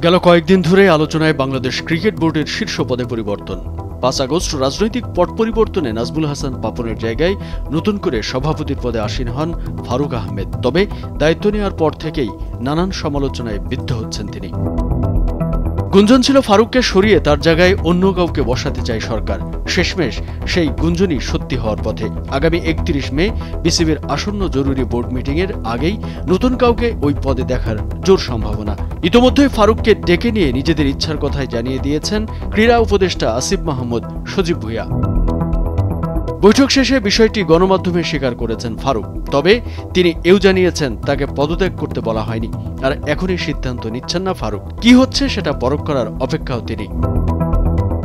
গেল কয়েকদিন ধরে আলোচনায় বাংলাদেশ ক্রিকেট বোর্ডের শীর্ষ পদে পরিবর্তন। ৫ আগস্ট রাজনৈতিক পট পরিবর্তনে নাজমুল হাসান পাপনের জায়গায় নতুন করে সভাপতির পদে আসীন হন ফারুক আহমেদ। তবে দায়িত্ব নেওয়ার পর থেকেই নানান সমালোচনায় বিদ্ধ হচ্ছেন তিনি। গুঞ্জন ছিল ফারুককে সরিয়ে তার জায়গায় অন্য কাউকে বসাতে চায় সরকার। শেষমেশ সেই গুঞ্জনই সত্যি হওয়ার পথে। আগামী ৩১ মে বিসিবির আসন্ন জরুরি বোর্ড মিটিংয়ের আগেই নতুন কাউকে ওই পদে দেখার জোর সম্ভাবনা। ইতোমধ্যেই ফারুককে ডেকে নিয়ে নিজেদের ইচ্ছার কথাই জানিয়ে দিয়েছেন ক্রীড়া উপদেষ্টা আসিফ মাহমুদ সজীব ভুঁইয়া। বৈঠক শেষে বিষয়টি গণমাধ্যমে স্বীকার করেছেন ফারুক। তবে তিনি এও জানিয়েছেন তাকে পদত্যাগ করতে বলা হয়নি, আর এখনই সিদ্ধান্ত নিচ্ছেন না ফারুক। কি হচ্ছে সেটা পরখ করার অপেক্ষাও তিনি।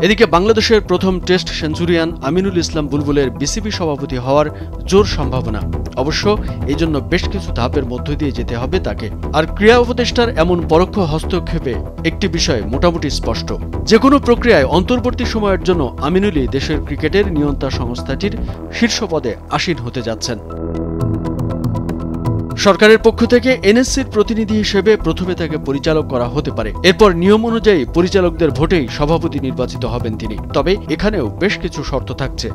এদিকে বাংলাদেশের প্রথম test centurion Aminul Islam বুলবুলের BCB সভাপতি হওয়ার জোর সম্ভাবনা। অবশ্য এই জন্য বেশ কিছু ধাপের মধ্য দিয়ে যেতে হবে তাকে। আর ক্রীড়া উপদেষ্টার এমন পরোক্ষ হস্তক্ষেপে একটি বিষয় মোটামুটি স্পষ্ট, যে কোনো প্রক্রিয়ায় অন্তর্বর্তী সময়ের জন্য আমিনুলই দেশের ক্রিকেটের নিয়ন্ত্রণ সংস্থাটির শীর্ষ পদে আসীন হতে যাচ্ছেন। সরকারের পক্ষ থেকে এনএসসির প্রতিনিধি হিসেবে প্রথমে তাকে পরিচালক করা হতে পারে। এরপর নিয়ম অনুযায়ী পরিচালকদের ভোটেই সভাপতি নির্বাচিত হবেন তিনি। তবে এখানেও বেশ কিছু শর্ত থাকছে।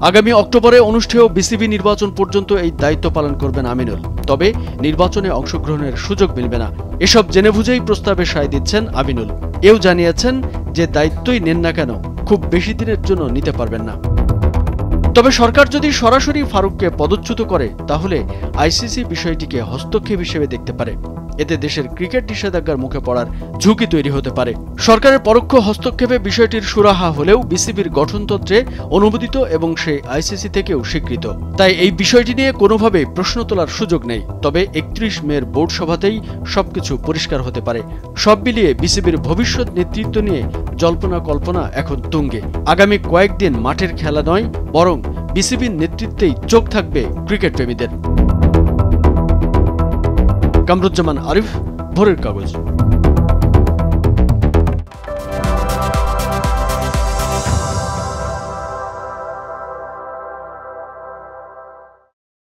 আগামী অক্টোবরে অনুষ্ঠেয় বিসিবি নির্বাচন পর্যন্ত এই দায়িত্ব পালন করবেন আমিনুল। তবে নির্বাচনে অংশগ্রহণের সুযোগ মিলবে না। এসব জেনে বুঝেই প্রস্তাবে সায় দিচ্ছেন আমিনুল। এও জানিয়েছেন যে দায়িত্বই নেন না কেন খুব বেশি দিনের জন্য নিতে পারবেন না। তবে সরকার যদি সরাসরি ফারুককে পদচ্যুত করে তাহলে আইসিসি বিষয়টিকে হস্তক্ষেপ হিসেবে দেখতে পারে। এতে দেশের ক্রিকেট নিষেধাজ্ঞার মুখে পড়ার ঝুঁকি তৈরি হতে পারে। সরকারের পরোক্ষ হস্তক্ষেপে বিষয়টির সুরাহা হলেও বিসিবির গঠনতন্ত্রে অনুমোদিত এবং সেই আইসিসি থেকেও স্বীকৃত। তাই এই বিষয়টি নিয়ে কোনোভাবেই প্রশ্ন তোলার সুযোগ নেই। তবে ৩১ মের বোর্ড সভাতেই সবকিছু পরিষ্কার হতে পারে। সব মিলিয়ে বিসিবির ভবিষ্যৎ নেতৃত্ব নিয়ে জল্পনা কল্পনা এখন তুঙ্গে। আগামী কয়েকদিন মাঠের খেলা নয়, বরং বিসিবির নেতৃত্বেই চোখ থাকবে ক্রিকেট প্রেমীদের। কামরুজ্জামান আরিফ, ভোরের কাগজ।